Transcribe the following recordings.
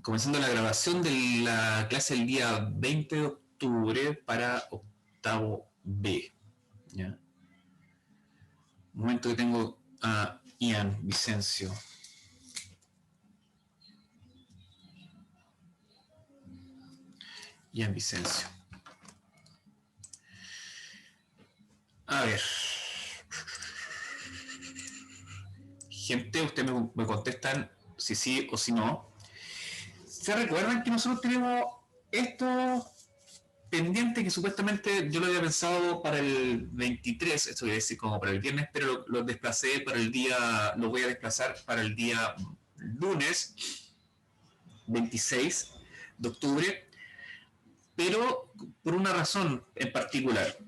Comenzando la grabación de la clase el día 20 de octubre para octavo B. ¿Ya? Un momento que tengo a Ian Vicencio. Ian Vicencio. A ver. Gente, ustedes me contestan si sí o si no. ¿Se recuerdan que nosotros tenemos esto pendiente que supuestamente yo lo había pensado para el 23, esto quiere decir como para el viernes, pero lo desplacé para el día, lo voy a desplazar para el día lunes 26 de octubre, pero por una razón en particular.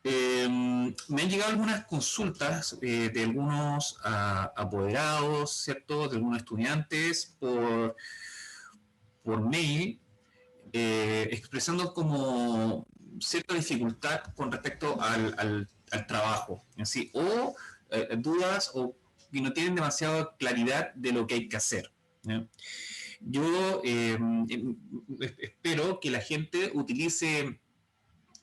Me han llegado algunas consultas de algunos apoderados, ¿cierto? De algunos estudiantes por mail, expresando como cierta dificultad con respecto al trabajo en sí, o dudas o que no tienen demasiada claridad de lo que hay que hacer. ¿Ya? Yo espero que la gente utilice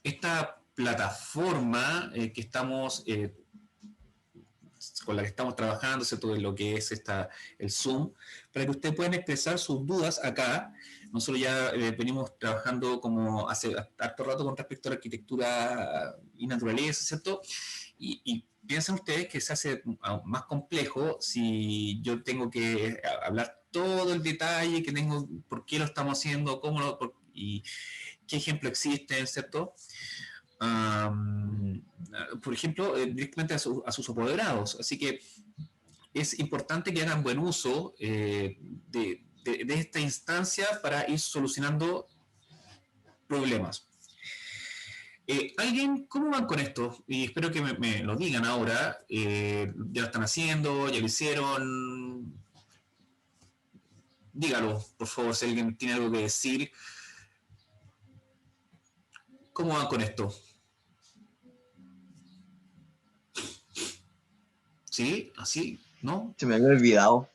esta plataforma que estamos con la que estamos trabajando, ¿cierto? En lo que es el Zoom, para que ustedes puedan expresar sus dudas acá. Nosotros ya venimos trabajando como hace harto rato con respecto a la arquitectura y naturaleza, ¿cierto? Y piensen ustedes que se hace aún más complejo si yo tengo que hablar todo el detalle que tengo, por qué lo estamos haciendo, cómo y qué ejemplos existen, ¿cierto? Por ejemplo, directamente a sus apoderados. Así que es importante que hagan buen uso de esta instancia para ir solucionando problemas. ¿Alguien, cómo van con esto? Y espero que me lo digan ahora. ¿Ya lo están haciendo? ¿Ya lo hicieron? Dígalo, por favor, si alguien tiene algo que decir. ¿Cómo van con esto? ¿Sí? ¿Así? ¿No? Se me había olvidado.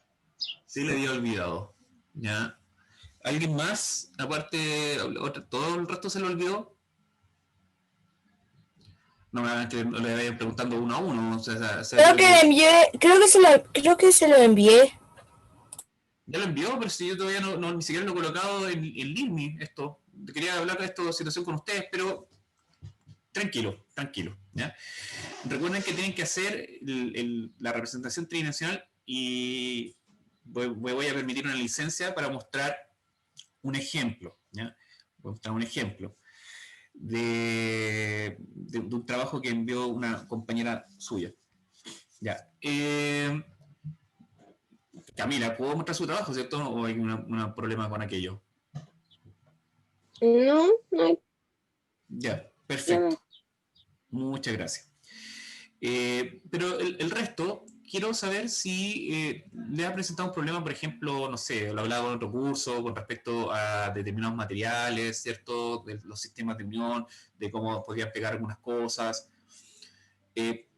Sí, le había olvidado. ¿Ya? ¿Alguien más? Aparte, ¿todo el resto se lo olvidó? No me hagan que le vayan preguntando uno a uno. O sea, Creo creo que que envié, creo que se lo envié. ya lo envió, pero si yo todavía ni siquiera lo he colocado en LinkedIn, esto. Quería hablar de esta situación con ustedes, pero tranquilo, tranquilo. ¿Ya? Recuerden que tienen que hacer la representación tridimensional y voy a permitir una licencia para mostrar un ejemplo. ¿Ya? Voy a mostrar un ejemplo de un trabajo que envió una compañera suya. Ya. Camila, ¿puedo mostrar su trabajo, cierto? ¿O hay un problema con aquello? No, no hay Ya, perfecto. nada. Muchas gracias. Pero el resto, quiero saber si le ha presentado un problema, por ejemplo, no sé, lo hablaba con otro curso con respecto a determinados materiales, ¿cierto? De los sistemas de unión, de cómo podrían pegar algunas cosas.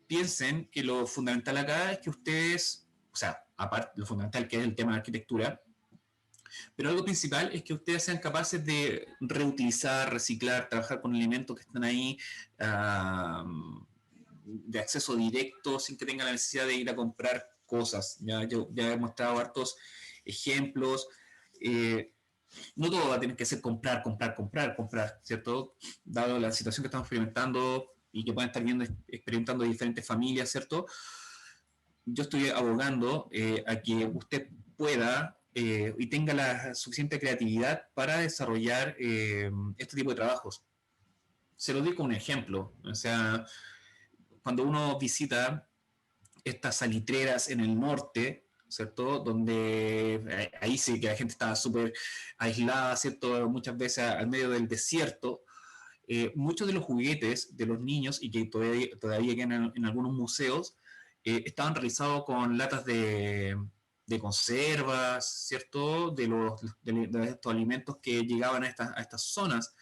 Piensen que lo fundamental acá es que ustedes, o sea, aparte, lo fundamental que es el tema de arquitectura, pero algo principal es que ustedes sean capaces de reutilizar, reciclar, trabajar con elementos que están ahí de acceso directo sin que tengan la necesidad de ir a comprar cosas. Yo ya he mostrado hartos ejemplos. Eh, no todo va a tener que ser comprar, comprar, comprar, comprar, ¿cierto? Dado la situación que estamos experimentando y que pueden estar viendo, experimentando diferentes familias, ¿cierto? Yo estoy abogando a que usted pueda y tenga la suficiente creatividad para desarrollar este tipo de trabajos. Se lo digo con un ejemplo. O sea, cuando uno visita estas salitreras en el norte, ¿cierto? Donde ahí sí que la gente estaba súper aislada, ¿cierto? Muchas veces al medio del desierto. Muchos de los juguetes de los niños y que todavía quedan en algunos museos estaban realizados con latas de conservas, ¿cierto? De estos alimentos que llegaban a estas zonas.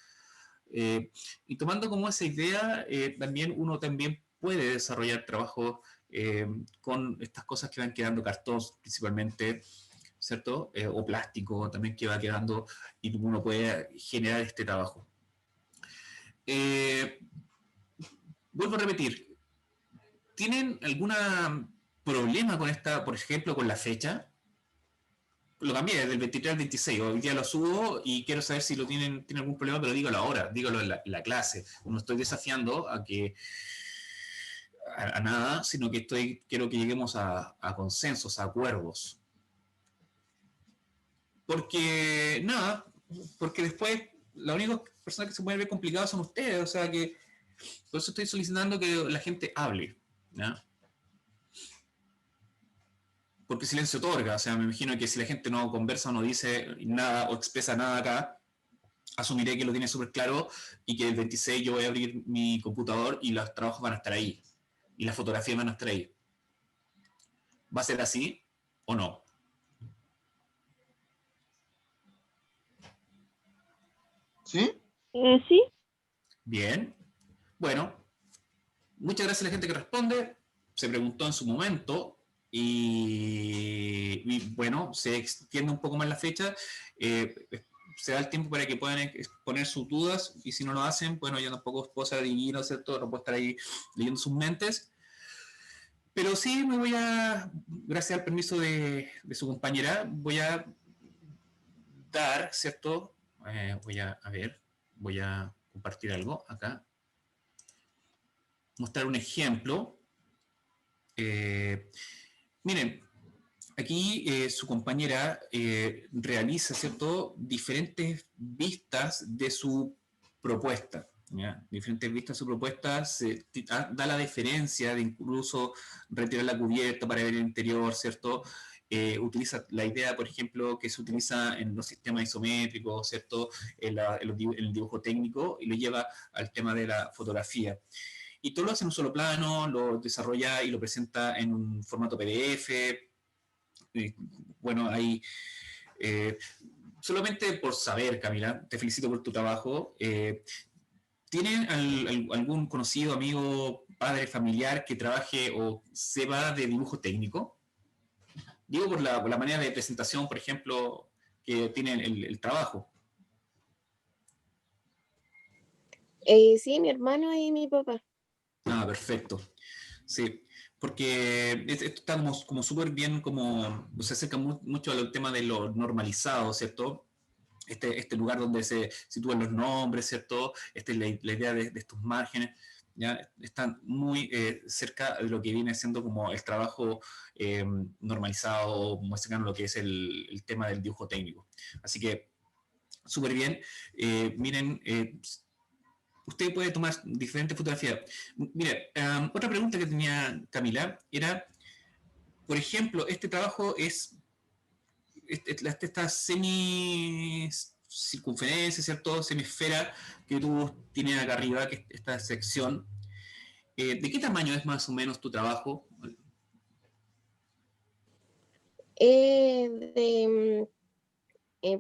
Y tomando como esa idea, también uno también puede desarrollar trabajo con estas cosas que van quedando, cartón principalmente, ¿cierto? O plástico también que va quedando y uno puede generar este trabajo. Eh, Vuelvo a repetir, ¿tienen algún problema con esta, por ejemplo, con la fecha? Lo cambié del 23 al 26, hoy día lo subo y quiero saber si tienen algún problema, pero dígalo ahora, dígalo en la clase. No estoy desafiando a nada, sino que quiero que lleguemos a consensos, a acuerdos. Porque, nada, porque después la única persona que se puede ver complicada son ustedes, o sea que por eso estoy solicitando que la gente hable, ¿ya? Porque silencio otorga, o sea, me imagino que si la gente no conversa o no dice nada o expresa nada acá, asumiré que lo tiene súper claro y que el 26 yo voy a abrir mi computador y los trabajos van a estar ahí y las fotografías van a estar ahí. ¿Va a ser así o no? ¿Sí? Sí. Bien. Bueno, muchas gracias a la gente que responde. Se preguntó en su momento y bueno, se extiende un poco más la fecha. Eh, Se da el tiempo para que puedan exponer sus dudas y si no lo hacen, bueno, yo tampoco puedo ser adivino, ¿cierto? No puedo estar ahí leyendo sus mentes. Pero sí me voy gracias al permiso de su compañera, voy a dar, ¿cierto? A ver, voy a compartir algo acá. Mostrar un ejemplo. Miren, aquí su compañera realiza, ¿cierto?, diferentes vistas de su propuesta. ¿Ya? Diferentes vistas de su propuesta, da la diferencia de incluso retirar la cubierta para ver el interior, ¿cierto? Utiliza la idea, por ejemplo, que se utiliza en los sistemas isométricos, ¿cierto? En el dibujo técnico y lo lleva al tema de la fotografía. Y todo lo hace en un solo plano, lo desarrolla y lo presenta en un formato PDF. Bueno, hay solamente por saber, Camila, te felicito por tu trabajo. ¿Tienen algún conocido, amigo, padre, familiar que trabaje o sepa de dibujo técnico? Digo por la manera de presentación, por ejemplo, que tiene el trabajo. Sí, mi hermano y mi papá. Ah, perfecto. Sí, porque esto está como súper bien, como se acerca mucho al tema de lo normalizado, ¿cierto? Este lugar donde se sitúan los nombres, ¿cierto? La idea de estos márgenes, ¿ya? Están muy cerca de lo que viene siendo como el trabajo normalizado, muy cercano a lo que es el tema del dibujo técnico. Así que, súper bien. Miren, usted puede tomar diferentes fotografías. Mire, otra pregunta que tenía Camila era, por ejemplo, este trabajo es esta semi circunferencia, ¿cierto? Semisfera que tú tienes acá arriba, que es esta sección. ¿De qué tamaño es más o menos tu trabajo?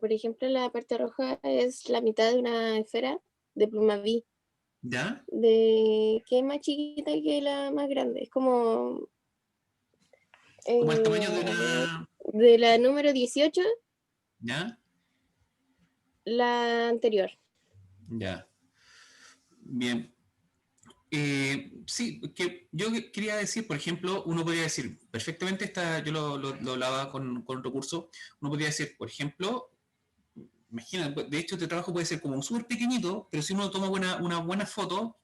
Por ejemplo, la parte roja es la mitad de una esfera de pluma B, ¿Ya? que es más chiquita que la más grande. Es como, Como el tamaño de a ver, una... de la número 18, ¿Ya? la anterior. Ya. Bien. Sí, que yo quería decir, por ejemplo, uno podría decir, perfectamente, yo lo hablaba con otro curso, uno podría decir, por ejemplo, imagina, de hecho este trabajo puede ser como súper pequeñito, pero si uno toma una buena foto,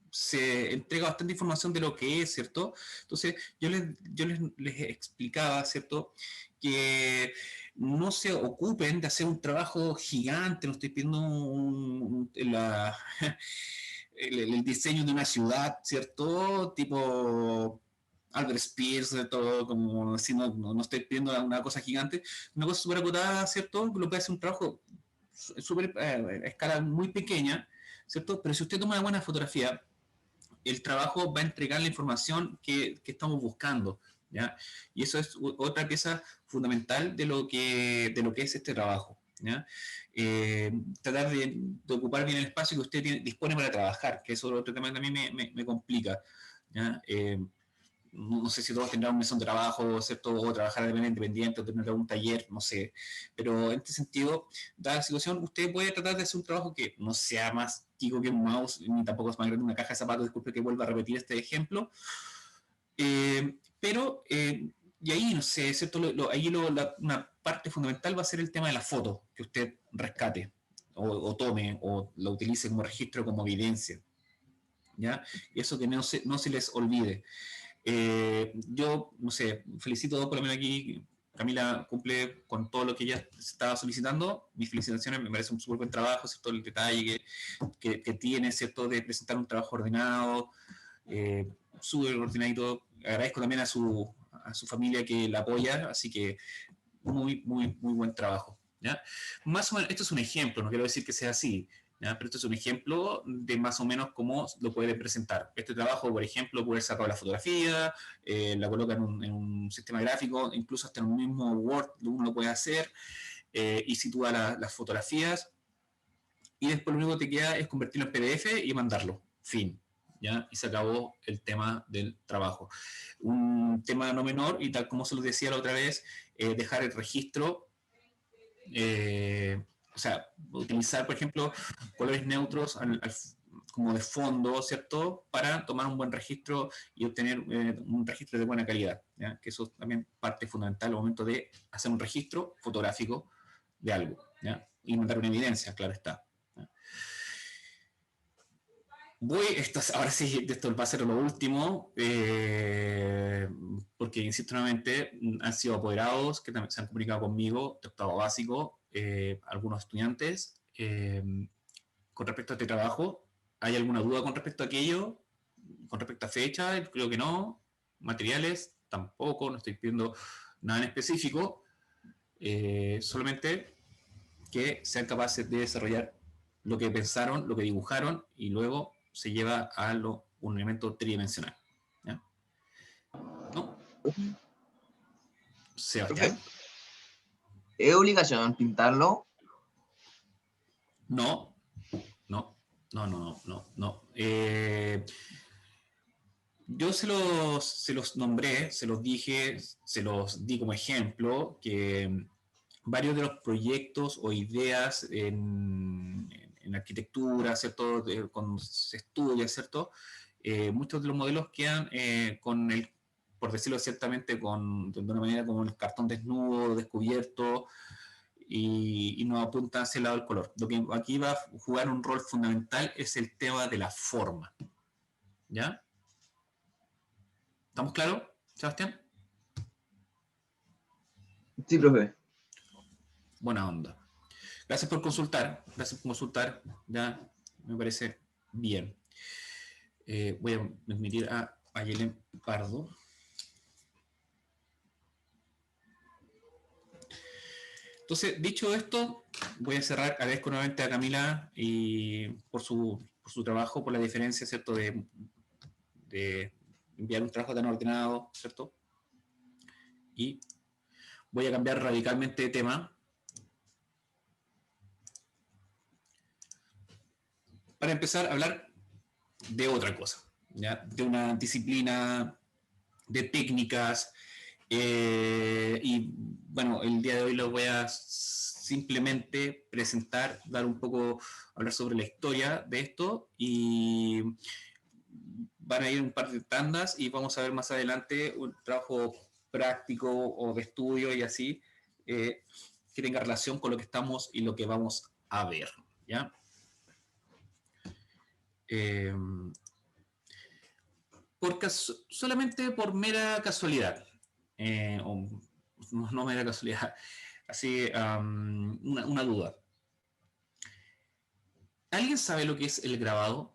se entrega bastante información de lo que es, ¿cierto? Entonces, les explicaba, ¿cierto? Que no se ocupen de hacer un trabajo gigante, no estoy pidiendo el diseño de una ciudad, ¿cierto? Tipo Albert Spears, todo como si no estoy pidiendo una cosa gigante, una cosa súper acotada, ¿cierto? Lo puede hacer un trabajo súper a escala muy pequeña, ¿cierto? Pero si usted toma una buena fotografía, el trabajo va a entregar la información que estamos buscando, ¿ya? Y eso es otra pieza fundamental de lo que es este trabajo, ¿ya? Tratar de ocupar bien el espacio que usted dispone para trabajar, que eso es otro tema que a mí me complica, ¿ya? no sé si todos tendrán un mesón de trabajo, ¿cierto? O trabajar de manera independiente, o tener algún taller, no sé. Pero en este sentido, dada la situación, usted puede tratar de hacer un trabajo que no sea más chico que un mouse, ni tampoco es más grande que una caja de zapatos. Disculpe que vuelva a repetir este ejemplo. Pero, y ahí, no sé, ¿cierto? Una parte fundamental va a ser el tema de la foto que usted rescate, o tome, o lo utilice como registro, como evidencia. ¿Ya? Y eso que no se les olvide. Yo, no sé, felicito por lo menos aquí. Camila cumple con todo lo que ella estaba solicitando. Mis felicitaciones, me parece un súper buen trabajo, ¿cierto? El detalle que tiene, ¿cierto? De presentar un trabajo ordenado, súper ordenadito. Agradezco también a su familia que la apoya, así que muy, muy, muy buen trabajo. ¿Ya? Más o menos, esto es un ejemplo, no quiero decir que sea así, ¿ya? Pero esto es un ejemplo de más o menos cómo lo puede presentar. Este trabajo, por ejemplo, puede sacar la fotografía, la coloca en un sistema gráfico, incluso hasta en un mismo Word uno lo puede hacer, y sitúa las fotografías, y después lo único que te queda es convertirlo en PDF y mandarlo. Fin. ¿Ya? Y se acabó el tema del trabajo. Un tema no menor, y tal como se lo decía la otra vez, dejar el registro, o sea, utilizar, por ejemplo, colores neutros como de fondo, ¿cierto? Para tomar un buen registro y obtener un registro de buena calidad, ¿ya? Que eso también parte fundamental al momento de hacer un registro fotográfico de algo, ¿ya? Y mandar una evidencia, claro está. ¿Ya? Ahora sí, esto va a ser lo último, porque, insisto nuevamente, han sido apoderados que también se han comunicado conmigo de octavo básico, algunos estudiantes, con respecto a este trabajo. ¿Hay alguna duda con respecto a aquello? ¿Con respecto a fecha? Creo que no. ¿Materiales? Tampoco, no estoy pidiendo nada en específico, solamente que sean capaces de desarrollar lo que pensaron, lo que dibujaron, y luego se lleva a un elemento tridimensional. ¿Ya? ¿No? Profe, Sebastián. ¿es obligación pintarlo? No, no, no, no, no, no. Yo se los nombré, se los dije, se los di como ejemplo, que varios de los proyectos o ideas en arquitectura, ¿cierto? Cuando se estudia, ¿cierto? Muchos de los modelos quedan con el, por decirlo ciertamente, de una manera como el cartón desnudo, descubierto, y no apunta hacia el lado del color. Lo que aquí va a jugar un rol fundamental es el tema de la forma, ¿ya? ¿Estamos claros, Sebastián? Sí, profe. Buena onda. Gracias por consultar, ya me parece bien. Voy a admitir a Ayelen Pardo. Entonces, dicho esto, voy a cerrar. Agradezco nuevamente a Camila y por su trabajo, por la diferencia, ¿cierto? De enviar un trabajo tan ordenado, ¿cierto? Y voy a cambiar radicalmente de tema para empezar a hablar de otra cosa, ¿ya? De una disciplina, de técnicas, y bueno, el día de hoy lo voy a simplemente presentar, dar un poco, hablar sobre la historia de esto, y van a ir un par de tandas y vamos a ver más adelante un trabajo práctico o de estudio y así, que tenga relación con lo que estamos y lo que vamos a ver, ¿ya? Eh, Solamente por mera casualidad, o no mera casualidad, así, una duda. ¿Alguien sabe lo que es el grabado?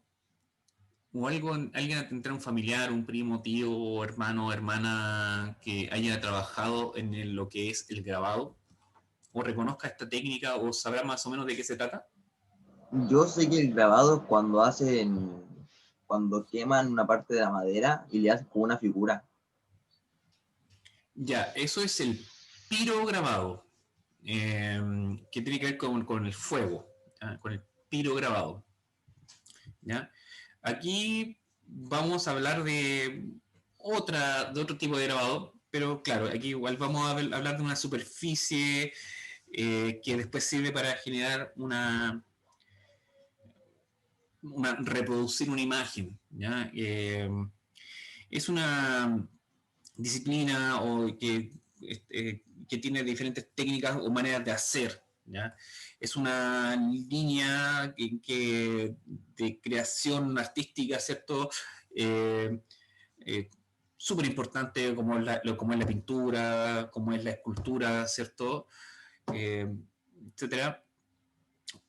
¿O alguien tendrá un familiar, un primo, tío, hermano, hermana que haya trabajado en lo que es el grabado? ¿O reconozca esta técnica o sabrá más o menos de qué se trata? Yo sé que el grabado es cuando queman una parte de la madera y le hacen como una figura. Ya, eso es el pirograbado, que tiene que ver con el fuego, ¿ya? Con el pirograbado. ¿Ya? Aquí vamos a hablar de de otro tipo de grabado, pero claro, aquí igual vamos a hablar de una superficie que después sirve para generar reproducir una imagen, ¿ya? Es una disciplina que tiene diferentes técnicas o maneras de hacer, ¿ya? Es una línea de creación artística, ¿cierto? Eh, eh, Súper importante como es la pintura, como es la escultura, ¿cierto? Eh, Etcétera.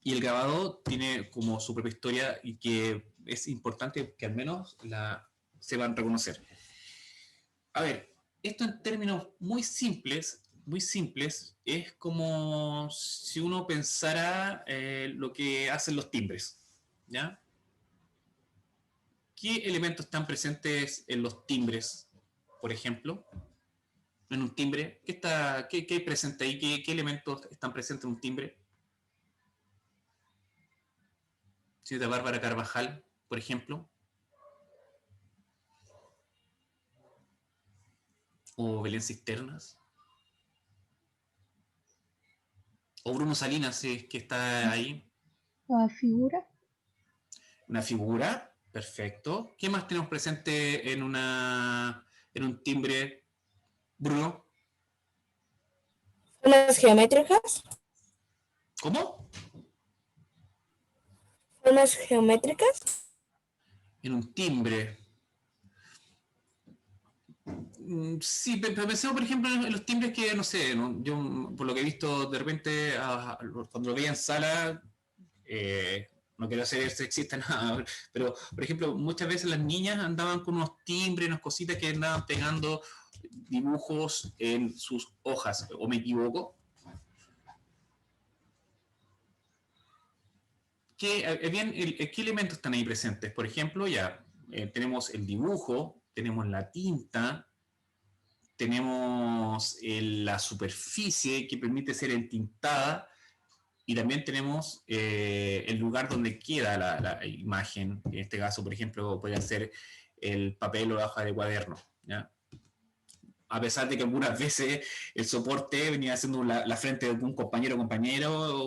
Y el grabado tiene como su propia historia y que es importante que al menos la sepan reconocer. A ver, esto en términos muy simples, es como si uno pensara lo que hacen los timbres, ¿ya? ¿Qué elementos están presentes en los timbres, por ejemplo? En un timbre, ¿qué hay presente ahí? ¿Qué elementos están presentes en un timbre? Señorita Bárbara Carvajal, por ejemplo, o Belén Cisternas, o Bruno Salinas, que está ahí. La figura. Una figura, perfecto. ¿Qué más tenemos presente en un timbre, Bruno? Formas geométricas. ¿Cómo? Formas geométricas. En un timbre. Sí, pero pensemos, por ejemplo, en los timbres que, no sé, ¿no? Yo, por lo que he visto, de repente, cuando lo veía en sala, no quiero ser sexista, nada, pero, por ejemplo, muchas veces las niñas andaban con unos timbres, unas cositas que andaban pegando dibujos en sus hojas, ¿o me equivoco? ¿Qué elementos están ahí presentes? Por ejemplo, ya tenemos el dibujo, tenemos la tinta, tenemos la superficie que permite ser entintada y también tenemos el lugar donde queda la imagen. En este caso, por ejemplo, puede ser el papel o la hoja de cuaderno, ¿ya? A pesar de que algunas veces el soporte venía siendo la frente de un compañero o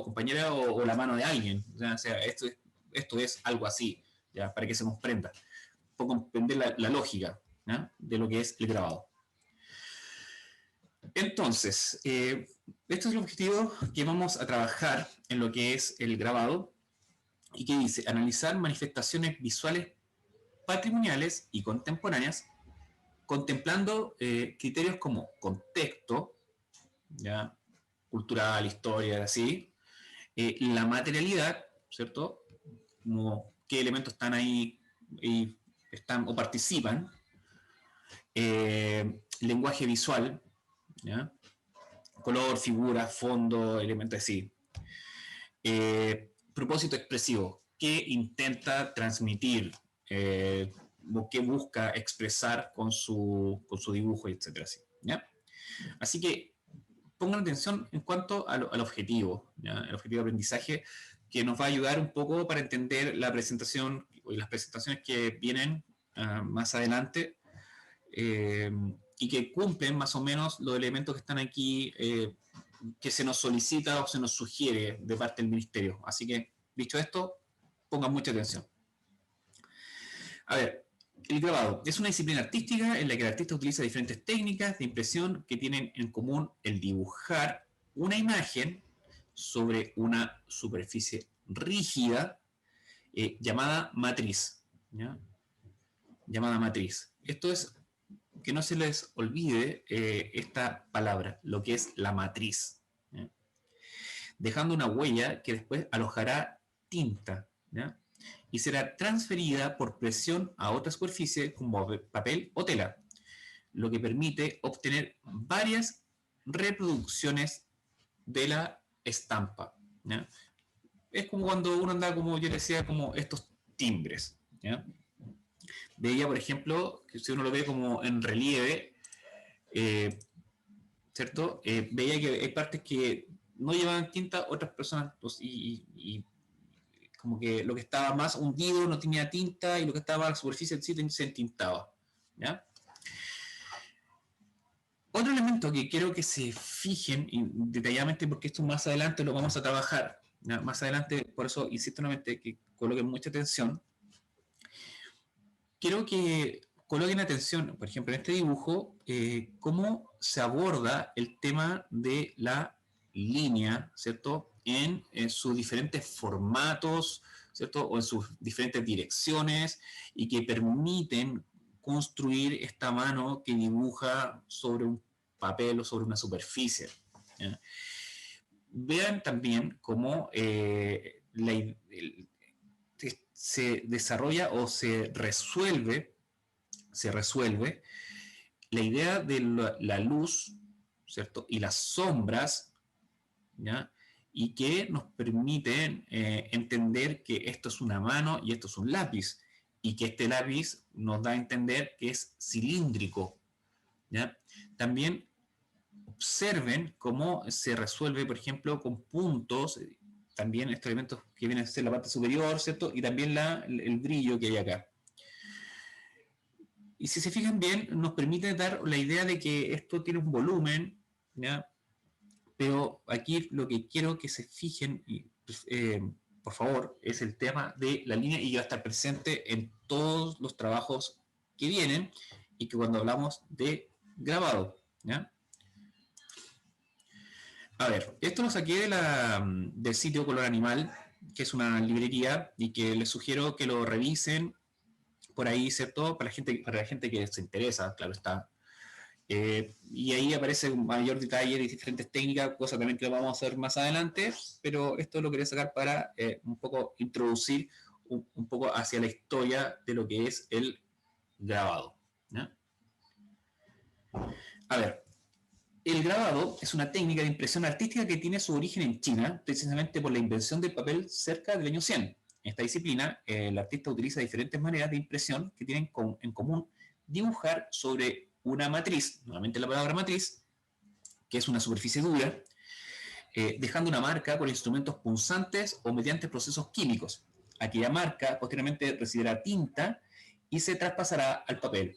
compañera o la mano de alguien. O sea, esto es algo así, ¿ya? Para que se comprenda. Un poco comprender la lógica, ¿ya? De lo que es el grabado. Entonces, este es el objetivo que vamos a trabajar en lo que es el grabado y que dice analizar manifestaciones visuales patrimoniales y contemporáneas contemplando criterios como contexto, ¿ya? Cultural, historia, así, la materialidad, ¿cierto? Como qué elementos están ahí y están o participan, lenguaje visual, ¿ya? Color, figura, fondo, elementos así. Propósito expresivo, qué intenta transmitir, o qué busca expresar con su dibujo, etcétera. ¿Ya? Así que pongan atención en cuanto al objetivo, ¿ya? El objetivo de aprendizaje que nos va a ayudar un poco para entender la presentación y las presentaciones que vienen más adelante y que cumplen más o menos los elementos que están aquí que se nos solicita o se nos sugiere de parte del ministerio. Así que, dicho esto, pongan mucha atención. A ver, el grabado es una disciplina artística en la que el artista utiliza diferentes técnicas de impresión que tienen en común el dibujar una imagen sobre una superficie rígida llamada matriz, ¿ya? Llamada matriz. Esto es que no se les olvide esta palabra, lo que es la matriz, ¿ya? Dejando una huella que después alojará tinta, ¿ya? Y será transferida por presión a otra superficie como papel o tela, lo que permite obtener varias reproducciones de la estampa, ¿ya? Es como cuando uno anda, como yo decía, como estos timbres, ¿ya? Veía, por ejemplo, que si uno lo ve como en relieve, ¿cierto? Veía que hay partes que no llevaban tinta, otras personas, pues, y como que lo que estaba más hundido no tenía tinta y lo que estaba a la superficie sí se entintaba, ¿ya? Otro elemento que quiero que se fijen detalladamente, porque esto más adelante lo vamos a trabajar, ¿ya? Más adelante, por eso insisto nuevamente que coloquen mucha atención. Quiero que coloquen atención, por ejemplo, en este dibujo, cómo se aborda el tema de la línea, ¿cierto? En sus diferentes formatos, ¿cierto? O en sus diferentes direcciones y que permiten construir esta mano que dibuja sobre un papel o sobre una superficie, ¿ya? Vean también cómo se desarrolla o se resuelve la idea de la luz, ¿cierto? Y las sombras, ¿ya? Y que nos permiten entender que esto es una mano y esto es un lápiz, y que este lápiz nos da a entender que es cilíndrico, ¿ya? También observen cómo se resuelve, por ejemplo, con puntos, también estos elementos que vienen a ser la parte superior, ¿cierto? Y también el brillo que hay acá. Y si se fijan bien, nos permite dar la idea de que esto tiene un volumen, ¿ya? Pero aquí lo que quiero que se fijen, y, por favor, es el tema de la línea y que va a estar presente en todos los trabajos que vienen y que cuando hablamos de grabado, ¿ya? A ver, esto lo saqué del sitio Color Animal, que es una librería y que les sugiero que lo revisen por ahí, ¿cierto? Para la gente que se interesa, claro está. Y ahí aparece un mayor detalle de diferentes técnicas, cosas también que lo vamos a hacer más adelante, pero esto lo quería sacar para un poco introducir un poco hacia la historia de lo que es el grabado, ¿no? A ver, el grabado es una técnica de impresión artística que tiene su origen en China, precisamente por la invención del papel cerca del año 100. En esta disciplina, el artista utiliza diferentes maneras de impresión que tienen en común dibujar sobre una matriz, nuevamente la palabra matriz, que es una superficie dura, dejando una marca con instrumentos punzantes o mediante procesos químicos. Aquella marca posteriormente recibirá tinta y se traspasará al papel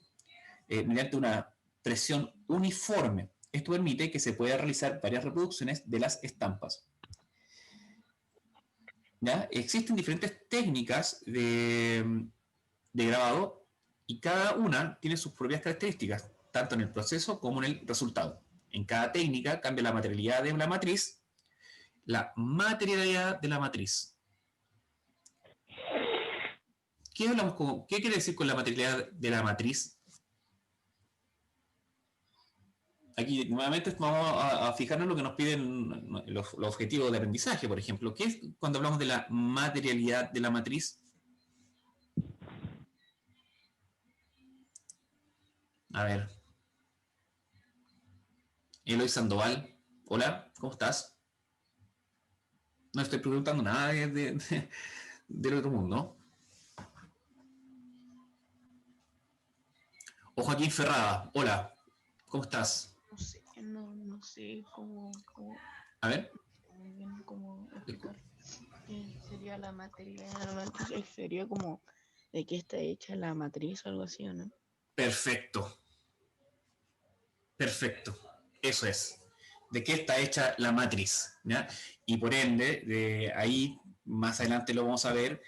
mediante una presión uniforme. Esto permite que se pueda realizar varias reproducciones de las estampas. ¿Ya? Existen diferentes técnicas de grabado y cada una tiene sus propias características, tanto en el proceso como en el resultado. En cada técnica cambia la materialidad de la matriz, ¿Qué quiere decir con la materialidad de la matriz? Aquí nuevamente vamos a fijarnos en lo que nos piden los objetivos de aprendizaje, por ejemplo. ¿Qué es cuando hablamos de la materialidad de la matriz? A ver. Eloy Sandoval. Hola, ¿cómo estás? No estoy preguntando nada del otro mundo. O Joaquín Ferrada. Hola, ¿cómo estás? No sé, no sé A ver. muy bien cómo explicar qué sería la materia de la matriz. Sería como de qué está hecha la matriz o algo así, ¿o no? Perfecto. Perfecto. Eso es. ¿De qué está hecha la matriz? ¿Ya? Y por ende, de ahí más adelante lo vamos a ver.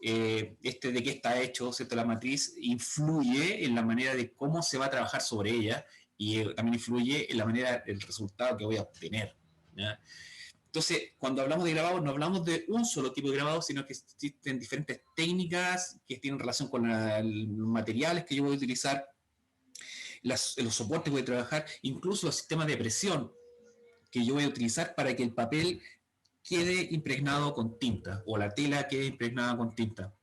De qué está hecho, ¿cierto? La matriz influye en la manera de cómo se va a trabajar sobre ella y también influye en la manera del resultado que voy a obtener, ¿ya? Entonces, cuando hablamos de grabado, no hablamos de un solo tipo de grabado, sino que existen diferentes técnicas que tienen relación con los materiales que yo voy a utilizar, los soportes que voy a trabajar, incluso los sistemas de presión que yo voy a utilizar para que el papel quede impregnado con tinta o la tela quede impregnada con tinta,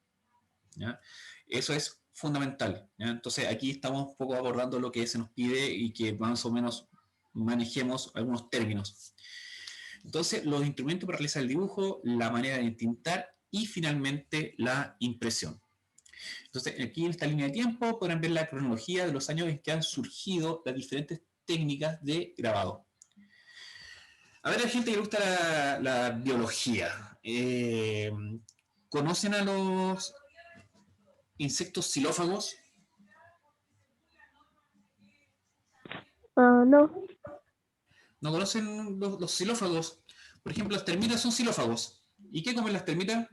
¿ya? Eso es fundamental, ¿ya? Entonces aquí estamos un poco abordando lo que se nos pide y que más o menos manejemos algunos términos. Entonces los instrumentos para realizar el dibujo, la manera de tintar y finalmente la impresión. Entonces aquí en esta línea de tiempo podrán ver la cronología de los años en que han surgido las diferentes técnicas de grabado. A ver, la gente que le gusta la biología, ¿conocen a los insectos xilófagos? No. ¿No conocen los xilófagos? Por ejemplo, las termitas son xilófagos. ¿Y qué comen las termitas?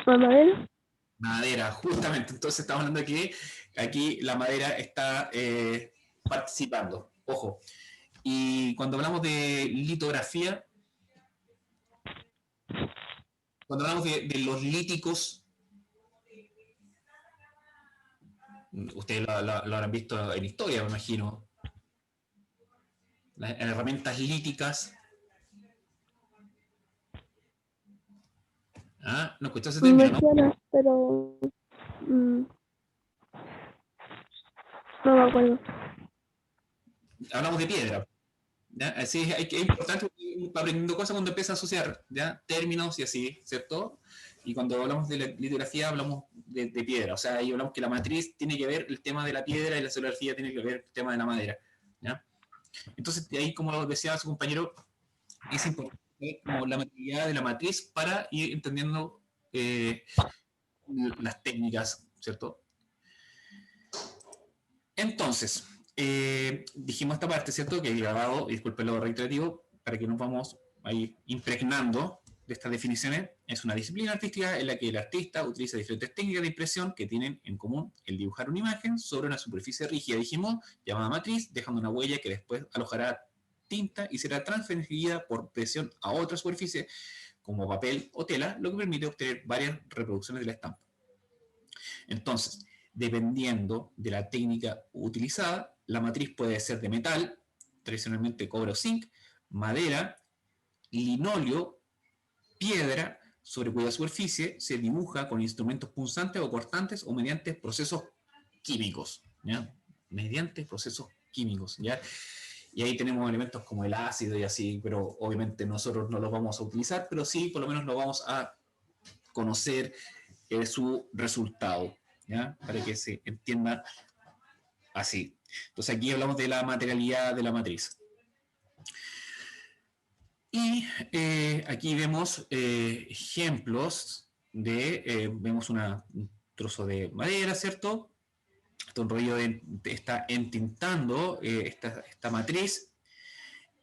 ¿Mamadera? Madera, justamente. Entonces estamos hablando de que aquí la madera está participando. Ojo. Y cuando hablamos de litografía, cuando hablamos de los líticos, ustedes lo habrán visto en historia, me imagino. Las herramientas líticas. ¿Ah? ¿No escuchaste ese término, Me no? suena, pero no me acuerdo. Hablamos de piedra. ¿Ya? Así es importante aprendiendo cosas cuando empieza a asociar, ¿ya? Términos y así, ¿cierto? Y cuando hablamos de la litografía hablamos de piedra, o sea, ahí hablamos que la matriz tiene que ver el tema de la piedra y la xilografía tiene que ver el tema de la madera, ¿ya? Entonces, de ahí, como decía su compañero, es importante como la materialidad de la matriz para ir entendiendo las técnicas, ¿cierto? Entonces, dijimos esta parte, ¿cierto? Que el grabado, y disculpen lo reiterativo, para que nos vamos ahí impregnando de estas definiciones, es una disciplina artística en la que el artista utiliza diferentes técnicas de impresión que tienen en común el dibujar una imagen sobre una superficie rígida, dijimos, llamada matriz, dejando una huella que después alojará tinta y será transferida por presión a otra superficie, como papel o tela, lo que permite obtener varias reproducciones de la estampa. Entonces, dependiendo de la técnica utilizada, la matriz puede ser de metal, tradicionalmente cobre o zinc, madera, linóleo, piedra, sobre cuya superficie se dibuja con instrumentos punzantes o cortantes o mediante procesos químicos, ¿ya? Mediante procesos químicos, ¿ya? Y ahí tenemos elementos como el ácido y así, pero obviamente nosotros no los vamos a utilizar, pero sí, por lo menos lo vamos a conocer su resultado, ¿ya? Para que se entienda así. Entonces aquí hablamos de la materialidad de la matriz. Y aquí vemos ejemplos de, vemos un trozo de madera, ¿cierto? Un rollo está entintando esta matriz.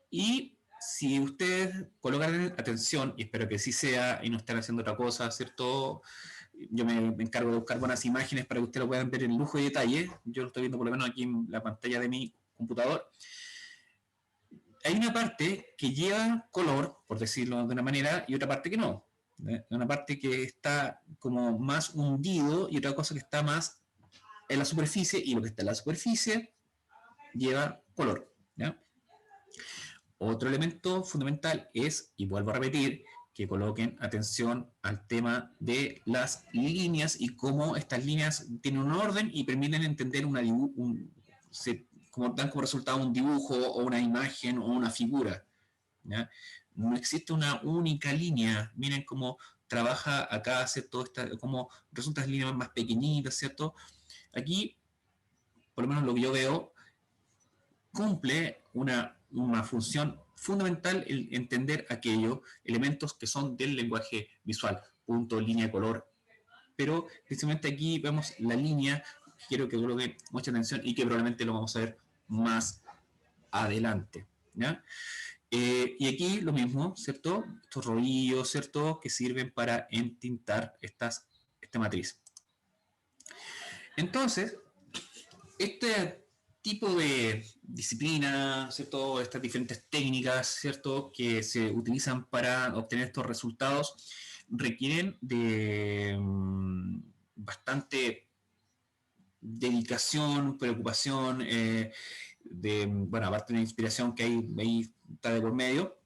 Y si ustedes colocan atención, y espero que sí sea, y no estén haciendo otra cosa, ¿cierto? Yo me encargo de buscar buenas imágenes para que ustedes lo puedan ver en lujo y detalle. Yo lo estoy viendo por lo menos aquí en la pantalla de mi computador. Hay una parte que lleva color, por decirlo de una manera, y otra parte que no. Una parte que está como más hundido y otra cosa que está más en la superficie, y lo que está en la superficie lleva color, ¿ya? Otro elemento fundamental es, y vuelvo a repetir, que coloquen atención al tema de las líneas y cómo estas líneas tienen un orden y permiten entender como dan como resultado un dibujo o una imagen o una figura, ¿ya? No existe una única línea. Miren cómo trabaja acá, ¿cierto? Cómo resultan las líneas más pequeñitas, ¿cierto? Aquí, por lo menos lo que yo veo, cumple una función fundamental el entender aquellos elementos que son del lenguaje visual, punto, línea, color. Pero precisamente aquí vemos la línea, quiero que coloquen mucha atención y que probablemente lo vamos a ver más adelante, ¿ya? Y aquí lo mismo, ¿cierto? Estos rodillos, ¿cierto? Que sirven para entintar esta matriz. Entonces, este tipo de disciplina, ¿cierto? Estas diferentes técnicas, ¿cierto? Que se utilizan para obtener estos resultados requieren de bastante dedicación, preocupación, bueno, aparte de la inspiración que ahí está de por medio.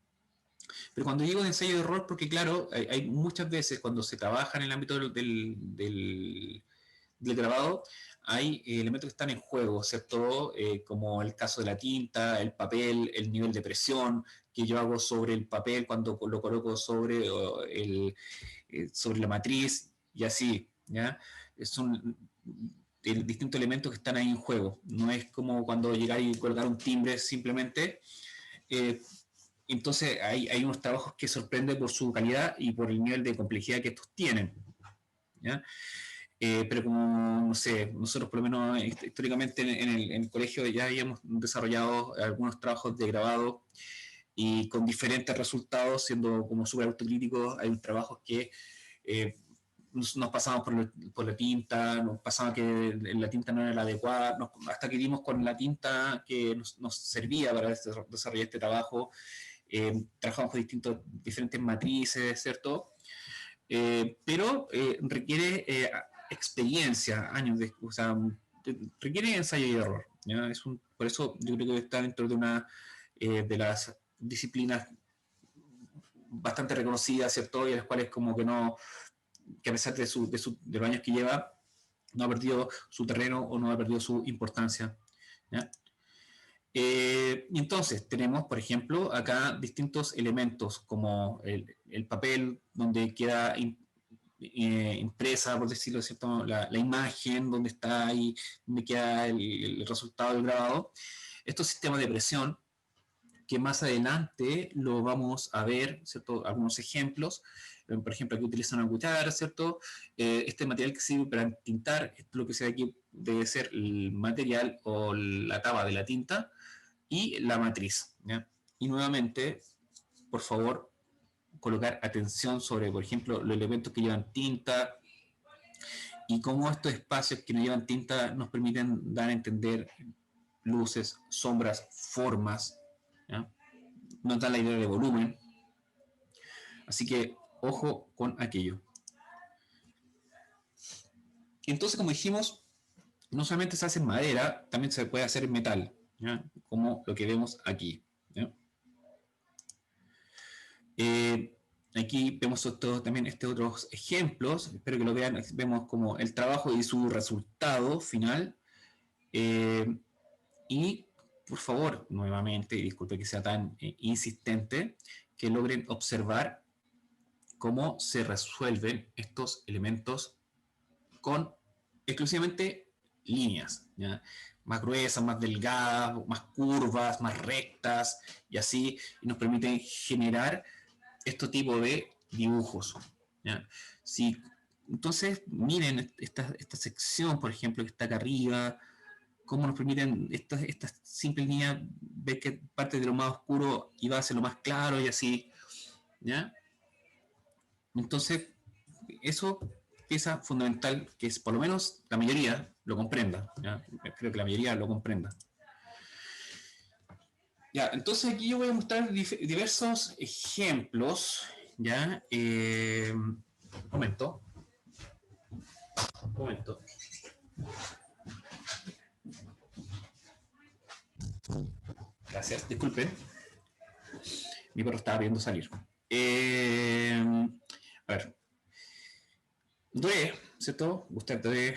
Pero cuando digo de ensayo de error, porque claro, hay muchas veces cuando se trabaja en el ámbito del grabado, hay elementos que están en juego, ¿cierto? Como el caso de la tinta, el papel, el nivel de presión que yo hago sobre el papel cuando lo coloco sobre la matriz y así, ¿ya? Son distintos elementos que están ahí en juego. No es como cuando llegar y colgar un timbre simplemente. Entonces hay unos trabajos que sorprenden por su calidad y por el nivel de complejidad que estos tienen, ¿ya? pero como, no sé, nosotros por lo menos históricamente en el colegio ya habíamos desarrollado algunos trabajos de grabado y con diferentes resultados, siendo como súper autocríticos. Hay trabajos que nos pasamos por la tinta, nos pasaba que la tinta no era la adecuada, hasta que dimos con la tinta que nos servía para desarrollar este trabajo. Trabajamos con diferentes matrices, ¿cierto? Pero requiere experiencia, años de, o sea, requiere ensayo y error. ¿Ya? Por eso yo creo que está dentro de una de las disciplinas bastante reconocidas, ¿cierto? Y a las cuales como que no, que a pesar de los años que lleva, no ha perdido su terreno o no ha perdido su importancia. ¿Ya? Y entonces tenemos, por ejemplo, acá distintos elementos como el papel donde queda impresa, por decirlo cierto, la imagen, donde está ahí, donde queda el resultado del grabado. Estos sistemas de presión, que más adelante lo vamos a ver, ¿cierto? Algunos ejemplos. Por ejemplo, aquí utilizan una cuchara, ¿cierto? Este material que sirve para tintar, esto lo que se ve aquí debe ser el material o la taba de la tinta y la matriz. ¿Ya? Y nuevamente, por favor, colocar atención sobre, por ejemplo, los elementos que llevan tinta y cómo estos espacios que no llevan tinta nos permiten dar a entender luces, sombras, formas, ¿ya? Nos da la idea de volumen. Así que ojo con aquello. Entonces, como dijimos, no solamente se hace en madera, también se puede hacer en metal, ¿ya? Como lo que vemos aquí. ¿Ya? Aquí vemos también otros ejemplos, espero que lo vean, vemos como el trabajo y su resultado final. Y por favor, nuevamente, y disculpe que sea tan insistente, que logren observar cómo se resuelven estos elementos con exclusivamente líneas, ¿ya? Más gruesas, más delgadas, más curvas, más rectas, y así y nos permiten generar este tipo de dibujos. ¿Ya? Si, entonces, miren esta sección, por ejemplo, que está acá arriba, cómo nos permiten estas simples líneas ver que parte de lo más oscuro iba hacia lo más claro y así. ¿Ya? Entonces, eso pieza fundamental que es por lo menos la mayoría lo comprenda. ¿Ya? Creo que la mayoría lo comprenda. Ya, entonces aquí yo voy a mostrar diversos ejemplos. ¿Ya? Un momento. Un momento. Gracias, disculpen. Mi perro estaba viendo salir. A ver. Dre, ¿cierto? Gustave Dre,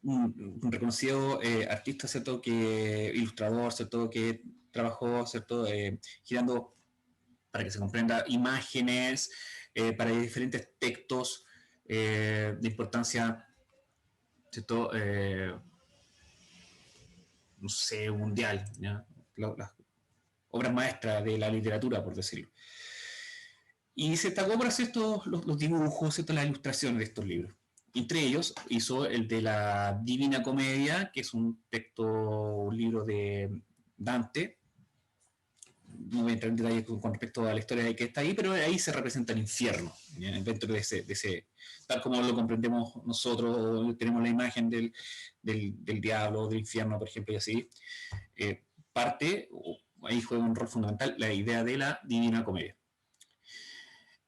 un reconocido artista, ¿cierto? Ilustrador, ¿cierto? Que trabajó, ¿cierto? Girando, para que se comprenda, imágenes para diferentes textos de importancia, ¿cierto? No sé, mundial, ¿ya? Las obras maestras de la literatura, por decirlo. Y se destacó por hacer los dibujos, ¿cierto? Las ilustraciones de estos libros. Entre ellos hizo el de la Divina Comedia, que es un libro de Dante. No voy a entrar en detalle con respecto a la historia de que está ahí, pero ahí se representa el infierno, ¿ya? Dentro de ese, tal como lo comprendemos nosotros, tenemos la imagen del diablo, del infierno, por ejemplo, y así. Ahí juega un rol fundamental la idea de la Divina Comedia.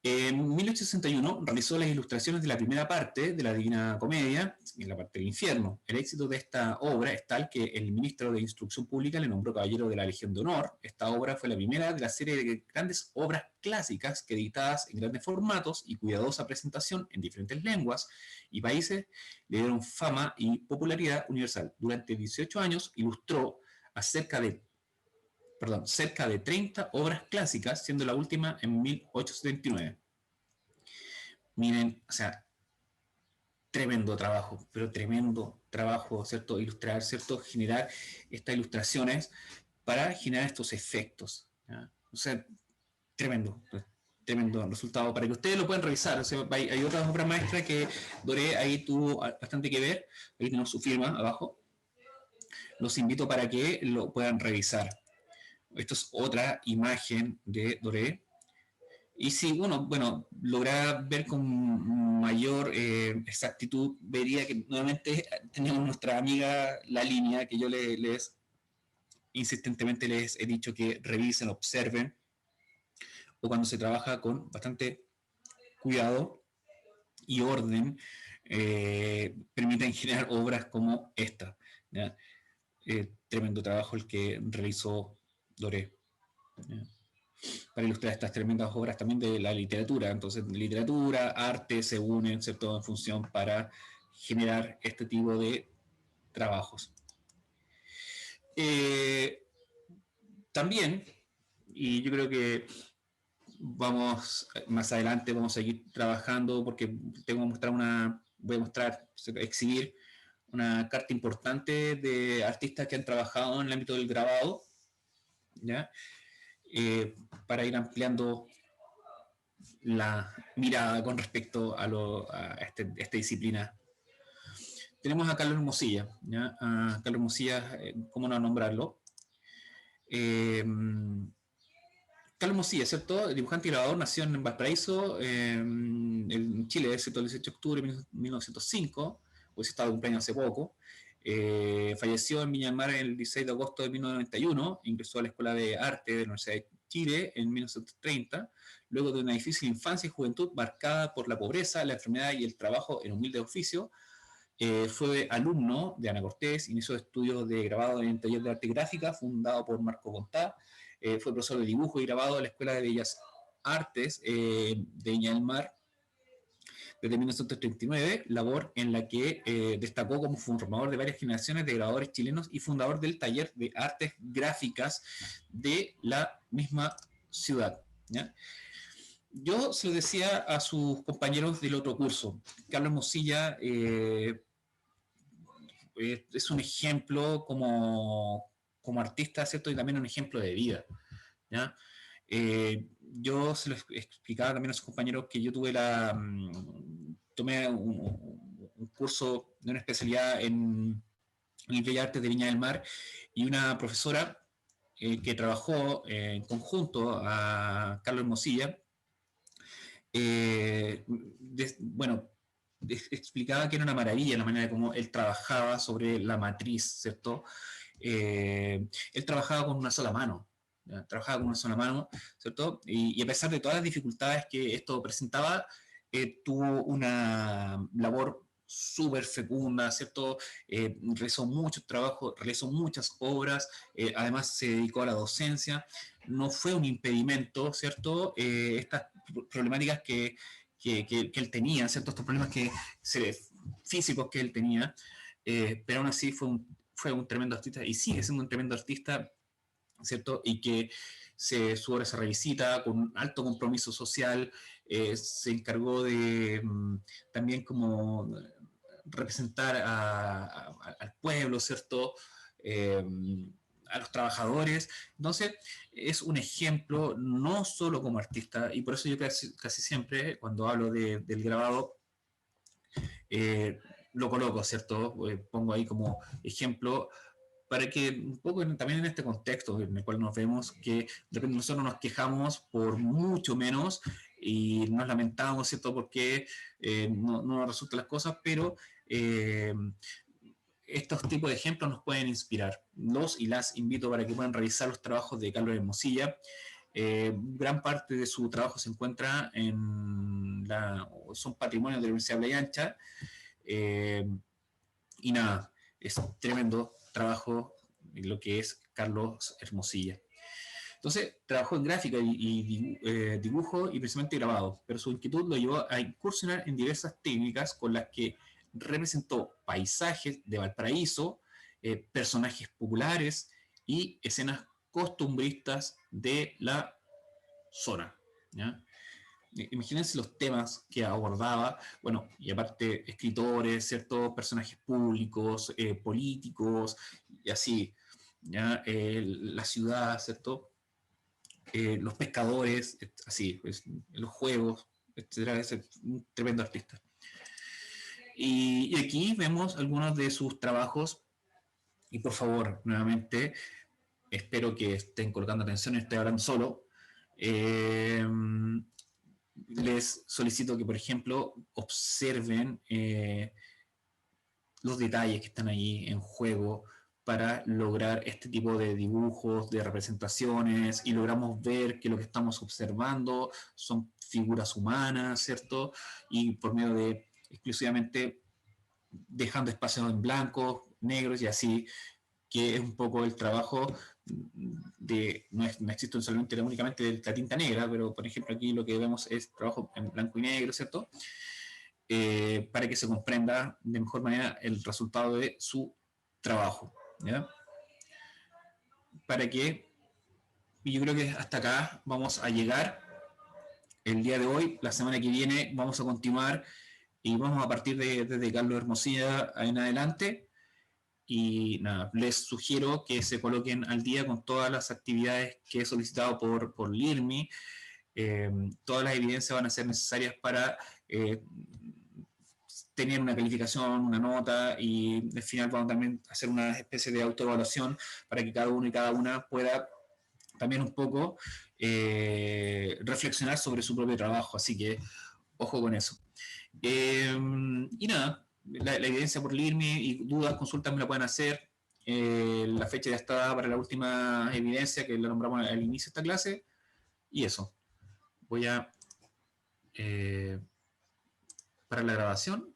En 1861 realizó las ilustraciones de la primera parte de la Divina Comedia, en la parte del infierno. El éxito de esta obra es tal que el ministro de Instrucción Pública le nombró caballero de la Legión de Honor. Esta obra fue la primera de la serie de grandes obras clásicas que, editadas en grandes formatos y cuidadosa presentación en diferentes lenguas y países, le dieron fama y popularidad universal. Durante 18 años ilustró a cerca de 30 obras clásicas, siendo la última en 1879. Miren, o sea, tremendo trabajo, pero tremendo trabajo, ¿cierto? Ilustrar, ¿cierto? Generar estas ilustraciones para generar estos efectos, ¿ya? O sea, tremendo, tremendo resultado para que ustedes lo puedan revisar. O sea, hay otras obras maestras que Doré ahí tuvo bastante que ver. Ahí tenemos su firma abajo. Los invito para que lo puedan revisar. Esto es otra imagen de Doré. Y si uno, bueno, logra ver con mayor exactitud, vería que nuevamente tenemos nuestra amiga La Línea, que yo les insistentemente les he dicho que revisen, observen, o cuando se trabaja con bastante cuidado y orden, permiten generar obras como esta. Tremendo trabajo el que realizó Doré. ¿Ya? Para ilustrar estas tremendas obras también de la literatura. Entonces, literatura, arte se unen, ¿cierto?, en función para generar este tipo de trabajos. También, y yo creo que vamos más adelante, vamos a seguir trabajando porque voy a mostrar, exhibir una carta importante de artistas que han trabajado en el ámbito del grabado, ¿ya? Para ir ampliando la mirada con respecto a esta disciplina. Tenemos a Carlos Hermosilla, ¿ya? A Carlos Hermosilla, ¿cómo no nombrarlo? Carlos Hermosilla, ¿cierto? Dibujante y grabador, nació en Valparaíso, en Chile, ¿cierto? El 18 de octubre de 1905, pues estaba de cumpleaños hace poco. Falleció en Viña del Mar el 16 de agosto de 1991, ingresó a la Escuela de Arte de la Universidad de Chile en 1930, luego de una difícil infancia y juventud marcada por la pobreza, la enfermedad y el trabajo en humilde oficio. Fue alumno de Ana Cortés, inició estudios de grabado en el taller de arte gráfica fundado por Marco Bontá, fue profesor de dibujo y grabado de la Escuela de Bellas Artes de Viña del Mar desde 1939, labor en la que destacó como formador de varias generaciones de grabadores chilenos y fundador del taller de artes gráficas de la misma ciudad, ¿ya? Yo se lo decía a sus compañeros del otro curso, Carlos Hermosilla es un ejemplo como artista, ¿cierto? Y también un ejemplo de vida, ¿ya? Yo se lo explicaba también a sus compañeros que yo tomé un curso de una especialidad en Bellas Artes de Viña del Mar y una profesora que trabajó en conjunto a Carlos Hermosilla, bueno, explicaba que era una maravilla la manera de cómo él trabajaba sobre la matriz, ¿cierto? Él trabajaba con una sola mano, ¿ya? Trabajaba con una sola mano, ¿cierto? Y a pesar de todas las dificultades que esto presentaba, tuvo una labor súper fecunda, ¿cierto? Realizó mucho trabajo, realizó muchas obras, además se dedicó a la docencia, no fue un impedimento, ¿cierto? Estas problemáticas que él tenía, ¿cierto? Estos problemas físicos que él tenía, pero aún así fue un tremendo artista y sigue siendo un tremendo artista, ¿cierto? Y que su obra se revisita con un alto compromiso social, se encargó de también como representar al pueblo, ¿cierto? A los trabajadores. Entonces, es un ejemplo no solo como artista, y por eso yo casi siempre, cuando hablo del grabado, lo coloco, ¿cierto? Pongo ahí como ejemplo para que un poco también en este contexto en el cual nos vemos, que de repente nosotros nos quejamos por mucho menos y nos lamentamos, ¿cierto? Porque no nos resultan las cosas, pero estos tipos de ejemplos nos pueden inspirar. Los y las invito para que puedan revisar los trabajos de Carlos Hermosilla. Gran parte de su trabajo se encuentra son patrimonios de la Universidad de Playa Ancha. Y nada, es tremendo trabajo lo que es Carlos Hermosilla. Entonces, trabajó en gráfica y dibujo y precisamente grabado, pero su inquietud lo llevó a incursionar en diversas técnicas con las que representó paisajes de Valparaíso, personajes populares y escenas costumbristas de la zona, ¿ya? Imagínense los temas que abordaba, bueno, y aparte escritores, ¿cierto? Personajes públicos, políticos, y así, ¿ya? La ciudad, ¿cierto? los pescadores, así, pues, los juegos, etcétera, es un tremendo artista. Y aquí vemos algunos de sus trabajos, y por favor, nuevamente, espero que estén colocando atención, estoy hablando solo. Les solicito que, por ejemplo, observen los detalles que están ahí en juego para lograr este tipo de dibujos, de representaciones, y logramos ver que lo que estamos observando son figuras humanas, ¿cierto? Y por medio de exclusivamente dejando espacios en blanco, negros y así, que es un poco el trabajo de, no existe solamente únicamente de la tinta negra, pero por ejemplo aquí lo que vemos es trabajo en blanco y negro, ¿cierto? Para que se comprenda de mejor manera el resultado de su trabajo, ¿ya? Para que, y yo creo que hasta acá vamos a llegar el día de hoy. La semana que viene vamos a continuar y vamos a partir desde Carlos Hermosilla en adelante. Y nada, les sugiero que se coloquen al día con todas las actividades que he solicitado por LIRMI. Todas las evidencias van a ser necesarias para tener una calificación, una nota, y al final vamos también a hacer una especie de autoevaluación para que cada uno y cada una pueda también un poco reflexionar sobre su propio trabajo. Así que ojo con eso. Y nada, la evidencia por LIRMI y dudas, consultas me la pueden hacer. La fecha ya está dada para la última evidencia que la nombramos al inicio de esta clase. Y eso. Voy a para la grabación.